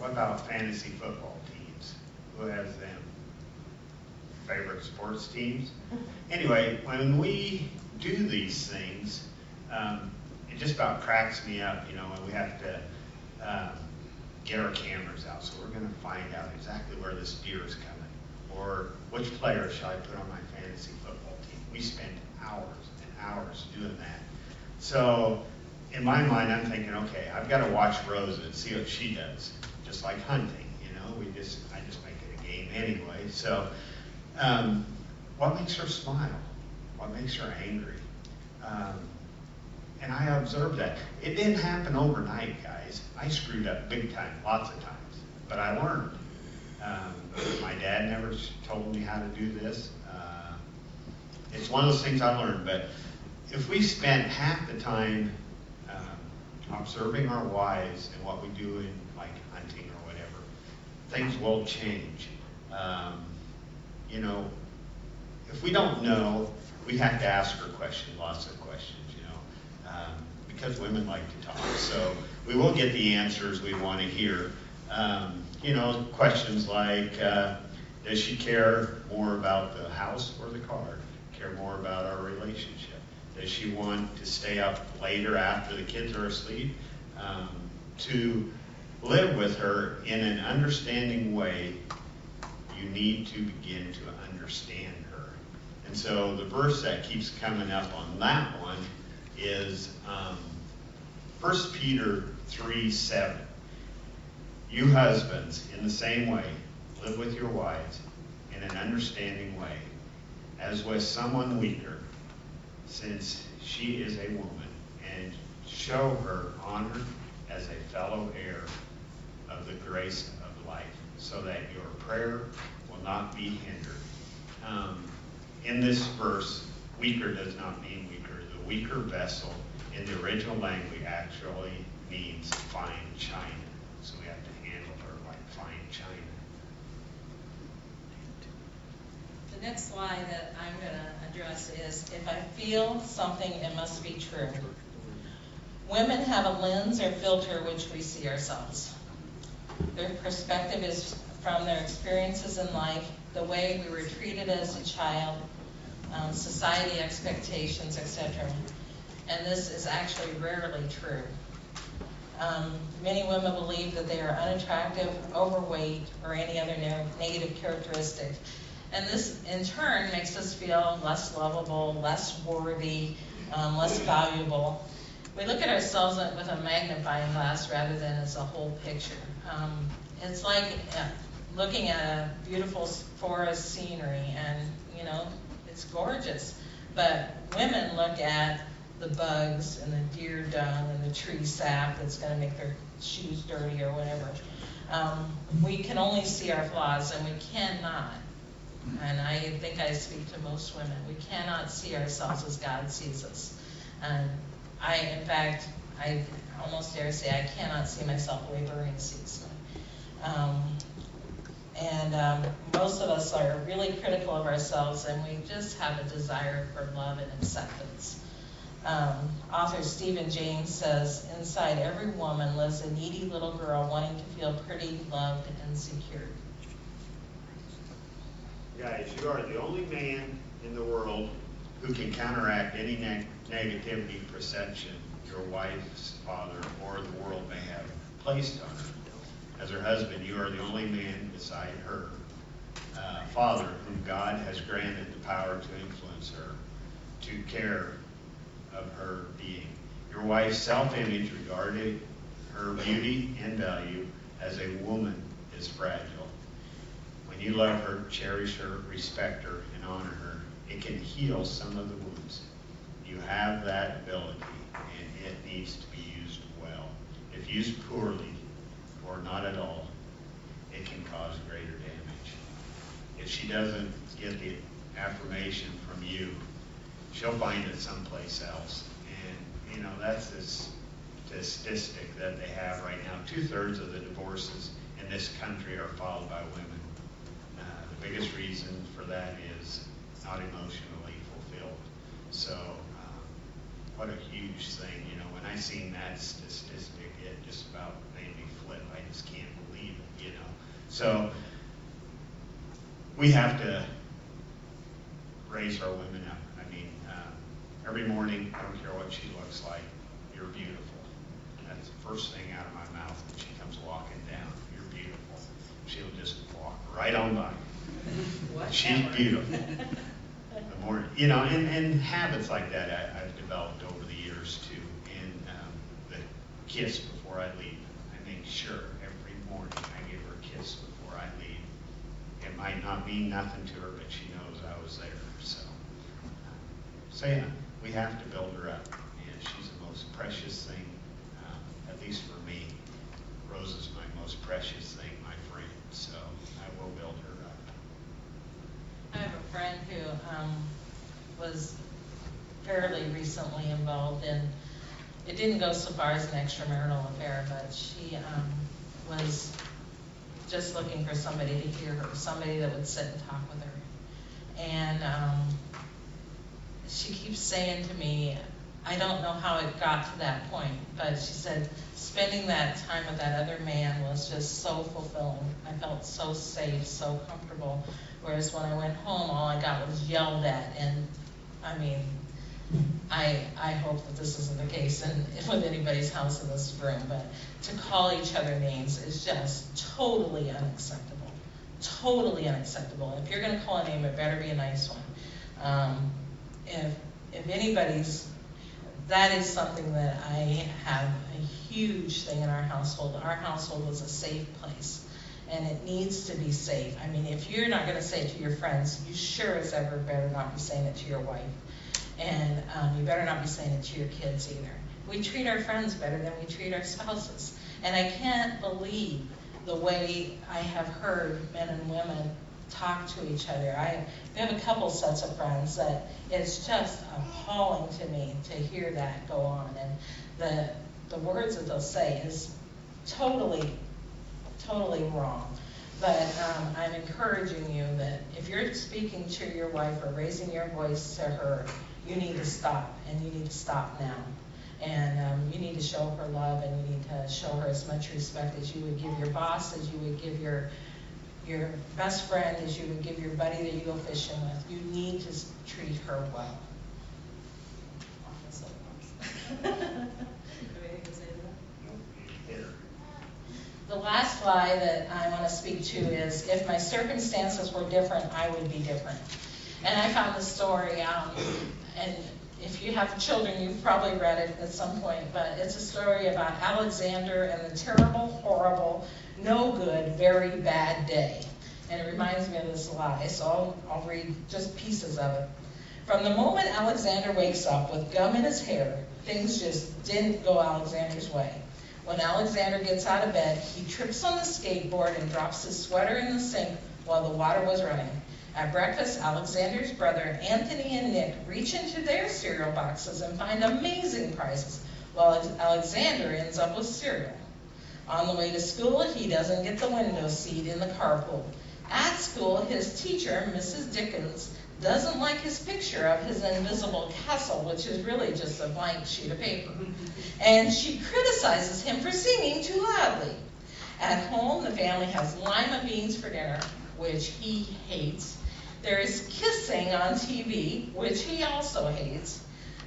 What about fantasy football teams? Who has them? Favorite sports teams? Anyway, when we do these things, it just about cracks me up, you know, when we have to get our cameras out. So we're going to find out exactly where this deer is coming, or which player shall I put on my fantasy football team. We spend hours and hours doing that. So in my mind, I'm thinking, okay, I've got to watch Rosa and see what she does. Just like hunting, you know, I just make it a game anyway. So what makes her smile? What makes her angry? And I observed that. It didn't happen overnight, guys. I screwed up big time, lots of times, but I learned. My dad never told me how to do this. It's one of those things I learned, but if we spent half the time observing our wives and what we do in like hunting or whatever, things will change. You know, if we don't know, we have to ask her questions, lots of questions, you know, because women like to talk. So we will get the answers we want to hear. You know, questions like, does she care more about the house or the car? Care more about our relationship? Does she want to stay up later after the kids are asleep? To live with her in an understanding way, you need to begin to understand her. And so the verse that keeps coming up on that one is 1 Peter 3:7. You husbands, in the same way, live with your wives in an understanding way, as with someone weaker, since she is a woman, and show her honor as a fellow heir of the grace of life, so that your prayer will not be hindered. In this verse, weaker does not mean weaker. The weaker vessel in the original language actually means fine china. So we have to handle her like fine china. The next line that I'm going to address is, if I feel something, it must be true. Women have a lens or filter which we see ourselves. Their perspective is from their experiences in life, the way we were treated as a child, society expectations, etc. And this is actually rarely true. Many women believe that they are unattractive, overweight, or any other negative characteristic. And this, in turn, makes us feel less lovable, less worthy, less valuable. We look at ourselves with a magnifying glass rather than as a whole picture. It's like looking at a beautiful forest scenery, and, you know, it's gorgeous. But women look at the bugs and the deer dung and the tree sap that's going to make their shoes dirty or whatever. We can only see our flaws, and we cannot, and I think I speak to most women, we cannot see ourselves as God sees us. And in fact, I almost dare say I cannot see myself the way Bernie sees me. Most of us are really critical of ourselves, and we just have a desire for love and acceptance. Author Stephen James says, inside every woman lives a needy little girl wanting to feel pretty, loved, and secure. Guys, you are the only man in the world who can counteract any negativity perception your wife's father or the world may have placed on her. As her husband, you are the only man beside her father whom God has granted the power to influence her, to care of her being. Your wife's self-image regarding her beauty and value as a woman is fragile. When you love her, cherish her, respect her, and honor her, it can heal some of the wounds. You have that ability, and it needs to be used well. If used poorly or not at all, it can cause greater damage. If she doesn't get the affirmation from you, she'll find it someplace else. And, you know, that's this statistic that they have right now. 2/3 of the divorces in this country are followed by women. The biggest reason for that is not emotionally fulfilled. So, what a huge thing. You know, when I seen that statistic, it just about made me flip. I just can't believe So we have to raise our women up. I mean, every morning, I don't care what she looks like, you're beautiful. That's the first thing out of my mouth when she comes walking down. You're beautiful. She'll just walk right on by. She's beautiful. The more, you know, and habits like that I've developed over the years too. And the kiss before I leave. I make sure every morning I give her a kiss before I leave. It might not mean nothing to her, but she knows I was there. So yeah, we have to build her up. And she's the most precious thing, at least for me. Rose is my most precious thing, my friend. So I will build her up. I have a friend who was fairly recently involved in, it didn't go so far as an extramarital affair, but she was just looking for somebody to hear her, somebody that would sit and talk with her. And she keeps saying to me, I don't know how it got to that point, but she said spending that time with that other man was just so fulfilling. I felt so safe, so comfortable. Whereas when I went home, all I got was yelled at. And I mean, I hope that this isn't the case with anybody's house in this room, but to call each other names is just totally unacceptable. Totally unacceptable. If you're going to call a name, it better be a nice one. If anybody's, that is something that I have a huge thing in our household. Our household was a safe place, and it needs to be safe. I mean, if you're not going to say it to your friends, you sure as ever better not be saying it to your wife. And you better not be saying it to your kids either. We treat our friends better than we treat our spouses. And I can't believe the way I have heard men and women talk to each other. We have a couple sets of friends that it's just appalling to me to hear that go on. And the words that they'll say is totally wrong. But I'm encouraging you that if you're speaking to your wife or raising your voice to her, you need to stop, and you need to stop now. And you need to show her love, and you need to show her as much respect as you would give your boss, as you would give your best friend, as you would give your buddy that you go fishing with. You need to treat her well. The last lie that I want to speak to is, if my circumstances were different, I would be different. And I found the story, and if you have children, you've probably read it at some point, but it's a story about Alexander and the terrible, horrible, no good, very bad day. And it reminds me of this lie, so I'll read just pieces of it. From the moment Alexander wakes up with gum in his hair, things just didn't go Alexander's way. When Alexander gets out of bed, he trips on the skateboard and drops his sweater in the sink while the water was running. At breakfast, Alexander's brother Anthony and Nick reach into their cereal boxes and find amazing prizes, while Alexander ends up with cereal. On the way to school, he doesn't get the window seat in the carpool. At school, his teacher, Mrs. Dickens, doesn't like his picture of his invisible castle, which is really just a blank sheet of paper. And she criticizes him for singing too loudly. At home, the family has lima beans for dinner, which he hates. There is kissing on TV, which he also hates.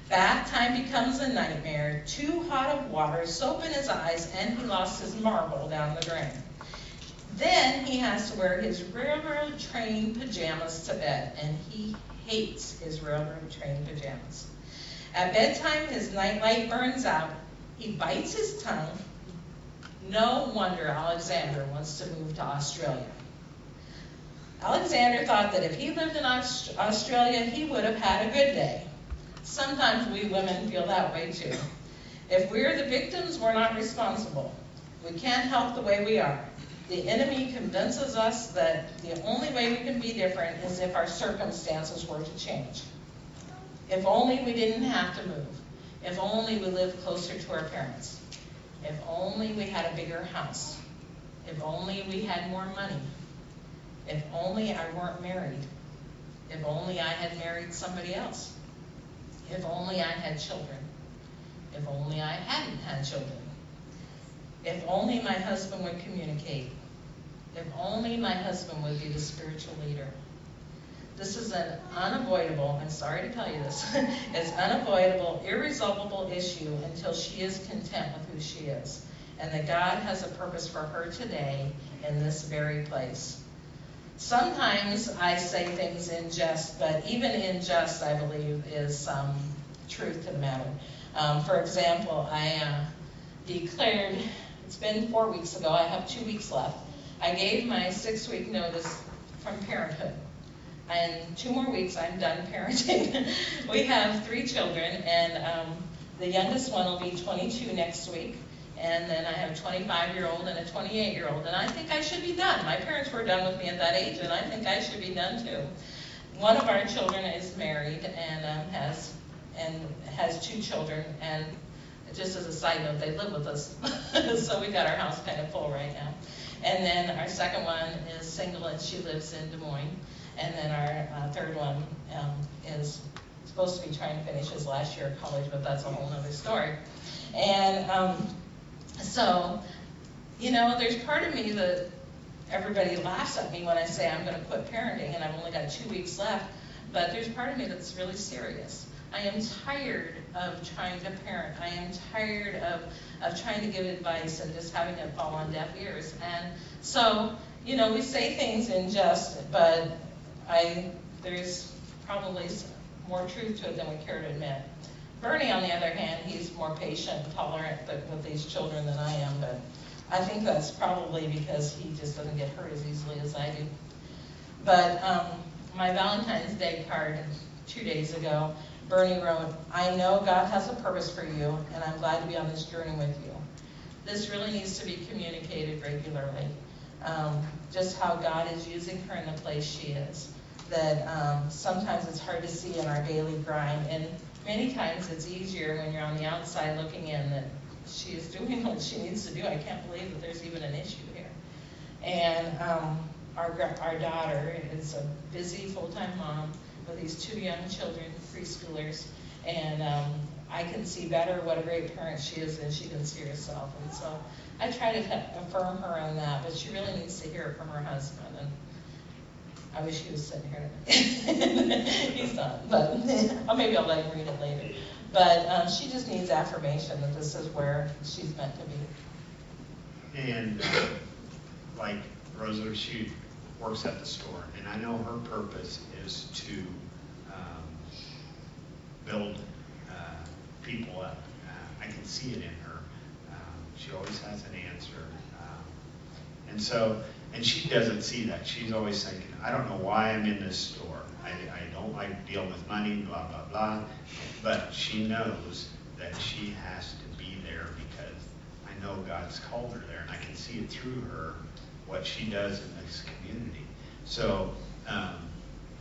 Bath time becomes a nightmare. Too hot of water, soap in his eyes, and he lost his marble down the drain. Then he has to wear his railroad train pajamas to bed, and he hates his railroad train pajamas. At bedtime, his nightlight burns out. He bites his tongue. No wonder Alexander wants to move to Australia. Alexander thought that if he lived in Australia, he would have had a good day. Sometimes we women feel that way too. If we're the victims, we're not responsible. We can't help the way we are. The enemy convinces us that the only way we can be different is if our circumstances were to change. If only we didn't have to move. If only we lived closer to our parents. If only we had a bigger house. If only we had more money. If only I weren't married. If only I had married somebody else. If only I had children. If only I hadn't had children. If only my husband would communicate. if only my husband would be the spiritual leader. This is an unavoidable, I'm sorry to tell you this, it's unavoidable, irresolvable issue until she is content with who she is, and that God has a purpose for her today in this very place. Sometimes I say things in jest, but even in jest, I believe, is some truth to the matter. For example, I declared, it's been 4 weeks ago, I have 2 weeks left. I gave my 6-week notice from parenthood. And 2 more weeks, I'm done parenting. We have 3 children, and the youngest one will be 22 next week. And then I have a 25-year-old and a 28-year-old. And I think I should be done. My parents were done with me at that age, and I think I should be done too. One of our children is married and has 2 children. And just as a side note, they live with us. So we got our house kind of full right now. And then our second one is single, and she lives in Des Moines. And then our third one is supposed to be trying to finish his last year of college, but that's a whole other story. And so, you know, there's part of me that everybody laughs at me when I say I'm going to quit parenting and I've only got 2 weeks left, but there's part of me that's really serious. I am tired of trying to parent. I am tired of trying to give advice and just having it fall on deaf ears. And so, you know, we say things in jest, but there's probably more truth to it than we care to admit. Bernie, on the other hand, he's more patient and tolerant with these children than I am, but I think that's probably because he just doesn't get hurt as easily as I do. But my Valentine's Day card 2 days ago, Bernie wrote, "I know God has a purpose for you, and I'm glad to be on this journey with you." This really needs to be communicated regularly, just how God is using her in the place she is. That sometimes it's hard to see in our daily grind, and many times it's easier when you're on the outside looking in that she is doing what she needs to do. I can't believe that there's even an issue here. And our daughter is a busy full-time mom with these 2 young children, preschoolers, and I can see better what a great parent she is than she can see herself. And so I try to affirm her on that, but she really needs to hear it from her husband. And I wish he was sitting here. He's not, but maybe I'll let him read it later. But she just needs affirmation that this is where she's meant to be. And like Rosa, she works at the store, and I know her purpose is to build people up. I can see it in her. She always has an answer. And she doesn't see that. She's always thinking, I don't know why I'm in this store. I don't like dealing with money, blah, blah, blah. But she knows that she has to be there because I know God's called her there, and I can see it through her, what she does in this community. So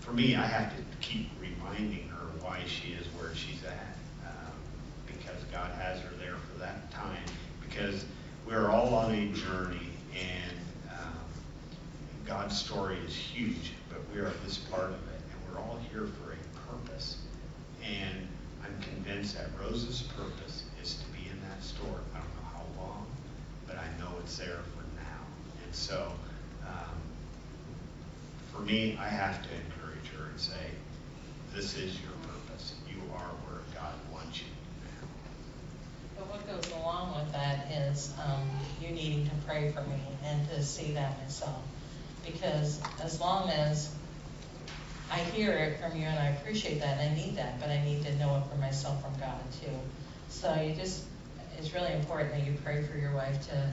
for me, I have to keep reminding her why she is where she's at, because God has her there for that time, because we're all on a journey, and God's story is huge, but we are this part of it, and we're all here for a purpose. And I'm convinced that Rosa's purpose is to be in that store. I don't know how long, but I know it's there for now. And so, for me, I have to encourage her and say, this is your purpose. You are where God wants you now. But what goes along with that is you needing to pray for me and to see that myself. Because as long as I hear it from you, and I appreciate that, and I need that, but I need to know it for myself from God too. So it's really important that you pray for your wife to